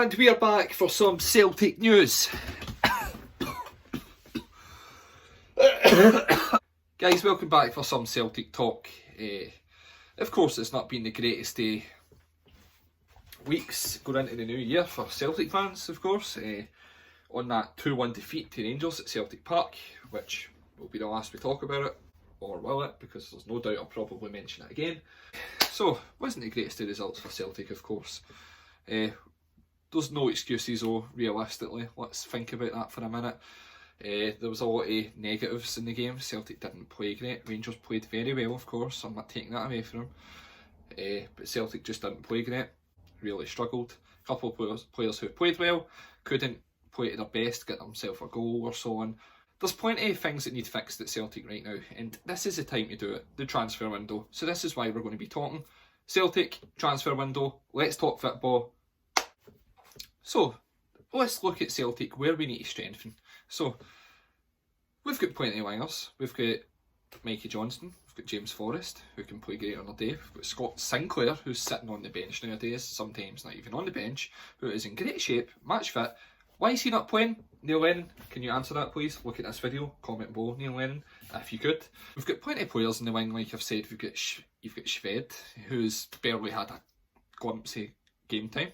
And we are back for some Celtic news. Guys, welcome back for some Celtic talk. Of course, it's not been the greatest weeks going into the new year for Celtic fans, of course. On that 2-1 defeat to Rangers at Celtic Park, which will be the last we talk about it, or will it, because there's no doubt I'll probably mention it again. So, wasn't the greatest of results for Celtic, of course. There's no excuses though, realistically. Let's think about that for a minute. There was a lot of negatives in the game. Celtic didn't play great. Rangers played very well, of course. I'm not taking that away from them. But Celtic just didn't play great. Really struggled. A couple of players who played well couldn't play to their best, get themselves a goal or so on. There's plenty of things that need fixed at Celtic right now, and this is the time to do it, the transfer window. So this is why we're going to be talking. Celtic, transfer window, let's talk Fitbaw. So, let's look at Celtic, where we need to strengthen. So, we've got plenty of wingers. We've got Mikey Johnston, we've got James Forrest, who can play great on their day. We've got Scott Sinclair, who's sitting on the bench nowadays, sometimes not even on the bench, who is in great shape, match fit. Why is he not playing? Neil Lennon, can you answer that please? Look at this video, comment below, Neil Lennon, if you could. We've got plenty of players in the wing, like I've said. You've got Shved, who's barely had a glimpse of game time.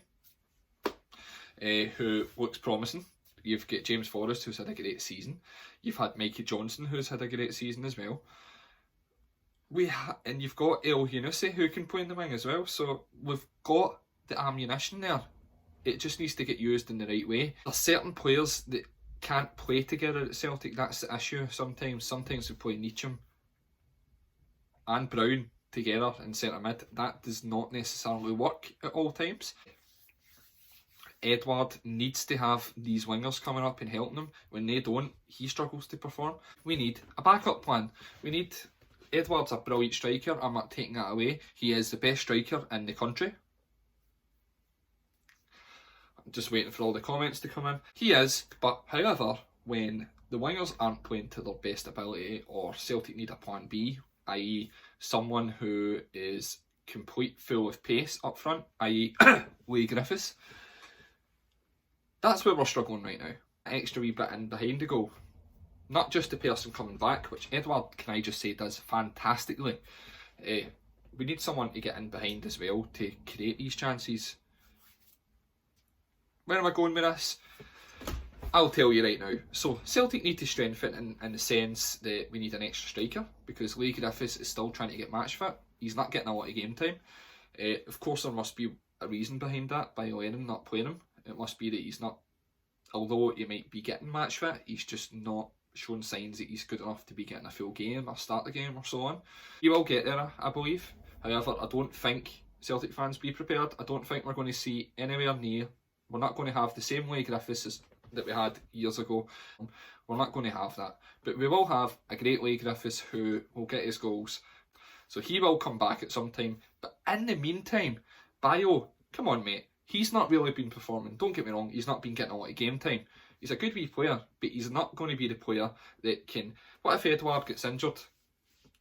Who looks promising. You've got James Forrest, who's had a great season. You've had Mikey Johnson, who's had a great season as well. And you've got El Yunusi, who can play in the wing as well. So we've got the ammunition there. It just needs to get used in the right way. There's certain players that can't play together at Celtic. That's the issue sometimes. Sometimes we play Neacham and Brown together in centre mid. That does not necessarily work at all times. Edward needs to have these wingers coming up and helping him. When they don't, he struggles to perform. We need a backup plan. Edward's a brilliant striker. I'm not taking that away. He is the best striker in the country. I'm just waiting for all the comments to come in. He is, but however, when the wingers aren't playing to their best ability, or Celtic need a plan B, i.e. someone who is complete full of pace up front, i.e. Leigh Griffiths, that's where we're struggling right now. Extra wee bit in behind the goal. Not just the person coming back, which Edward, can I just say, does fantastically. We need someone to get in behind as well to create these chances. Where am I going with this? I'll tell you right now. So, Celtic need to strengthen in the sense that we need an extra striker, because Leigh Griffiths is still trying to get match fit. He's not getting a lot of game time. Of course, there must be a reason behind that by Lennon not playing him. It must be that he's not, although he might be getting match fit, he's just not showing signs that he's good enough to be getting a full game or start the game or so on. He will get there, I believe. However, I don't think, Celtic fans, be prepared. I don't think we're going to see anywhere near, we're not going to have the same Leigh Griffiths that we had years ago. We're not going to have that. But we will have a great Leigh Griffiths who will get his goals. So he will come back at some time. But in the meantime, Bayo, come on mate. He's not really been performing. Don't get me wrong, he's not been getting a lot of game time. He's a good wee player, but he's not going to be the player that can... What if Edward gets injured?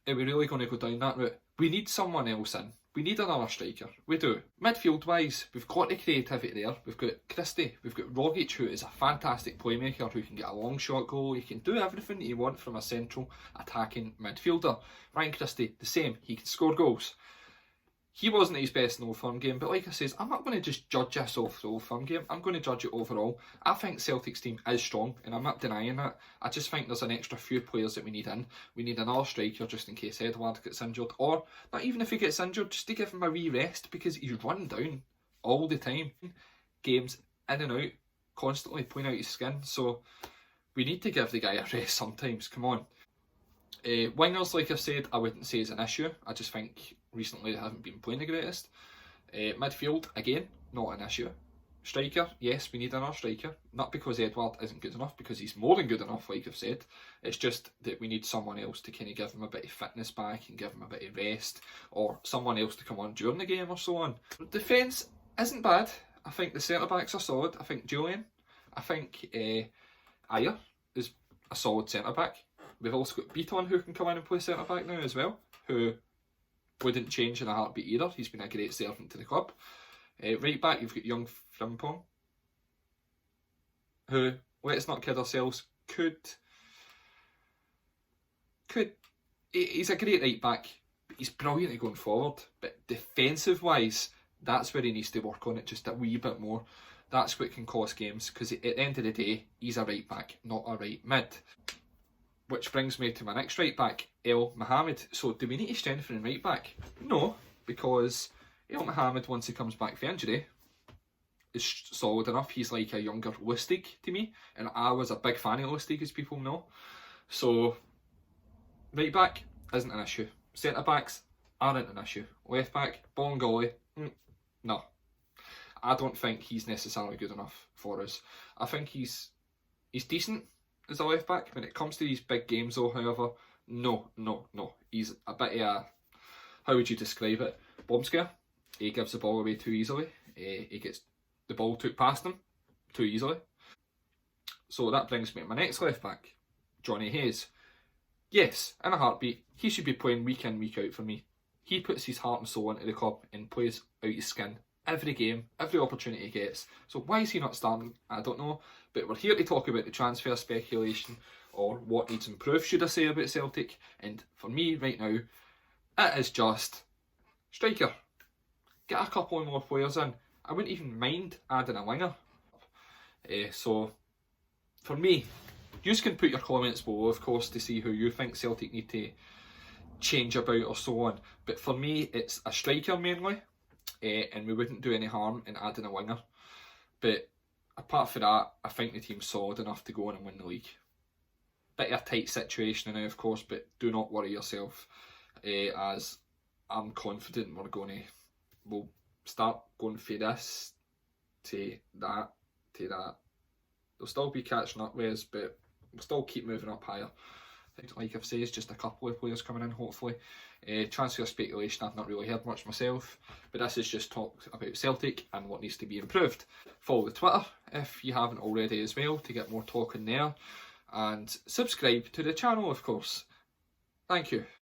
Are we really going to go down that route? We need someone else in. We need another striker. We do. Midfield-wise, we've got the creativity there. We've got Christie. We've got Rogic, who is a fantastic playmaker, who can get a long shot goal. He can do everything that you want from a central attacking midfielder. Ryan Christie, the same. He can score goals. He wasn't at his best in the Old Firm game, but like I says, I'm not going to just judge this off the Old Firm game. I'm going to judge it overall. I think Celtic's team is strong, and I'm not denying that. I just think there's an extra few players that we need in. We need another striker just in case Edward gets injured, or not even if he gets injured, just to give him a wee rest, because he's run down all the time. Games in and out, constantly playing out his skin, so we need to give the guy a rest sometimes. Come on. Wingers, like I've said, I wouldn't say is an issue. I just think recently they haven't been playing the greatest. Midfield, again, not an issue. Striker, yes, we need another striker. Not because Edward isn't good enough, because he's more than good enough, like I've said. It's just that we need someone else to kind of give him a bit of fitness back and give him a bit of rest, or someone else to come on during the game or so on. Defence isn't bad. I think the centre-backs are solid. I think Julian, I think Ayer is a solid centre-back. We've also got Beaton, who can come in and play centre-back now as well, who wouldn't change in a heartbeat either. He's been a great servant to the club. Right back, you've got young Frimpong. who, let's not kid ourselves, he's a great right back. He's brilliant at going forward, but defensive wise, that's where he needs to work on it just a wee bit more. That's what can cost games, because at the end of the day, he's a right back, not a right mid. Which brings me to my next right back, El Mohamed. So do we need to strengthen right back? No, because El Mohamed, once he comes back from injury, is solid enough. He's like a younger Lustig to me, and I was a big fan of Lustig, as people know. So right back isn't an issue. Centre backs aren't an issue. Left back, Bolingoli, no. I don't think he's necessarily good enough for us. I think he's decent as a left back. When it comes to these big games though, however, no. He's a bit of a, how would you describe it? Bomb scare. He gives the ball away too easily. He gets the ball took past him too easily. So that brings me to my next left back, Johnny Hayes. Yes, in a heartbeat, he should be playing week in, week out for me. He puts his heart and soul into the club and plays out his skin every game, every opportunity he gets. So why is he not starting? I don't know. But we're here to talk about the transfer speculation, or what needs improved, should I say, about Celtic. And for me right now, it is just striker. Get a couple more players in. I wouldn't even mind adding a winger. So for me, you can put your comments below, of course, to see who you think Celtic need to change about or so on. But for me, it's a striker mainly, and we wouldn't do any harm in adding a winger. But apart from that, I think the team's solid enough to go on and win the league. Bit of a tight situation now, of course, but do not worry yourself, as I'm confident we'll start going from this to that to that. There'll still be catching up with us, but we'll still keep moving up higher. Like I've said, it's just a couple of players coming in, hopefully. Transfer speculation, I've not really heard much myself, but this is just talk about Celtic and what needs to be improved. Follow the Twitter if you haven't already as well, to get more talking there, and subscribe to the channel, of course. Thank you.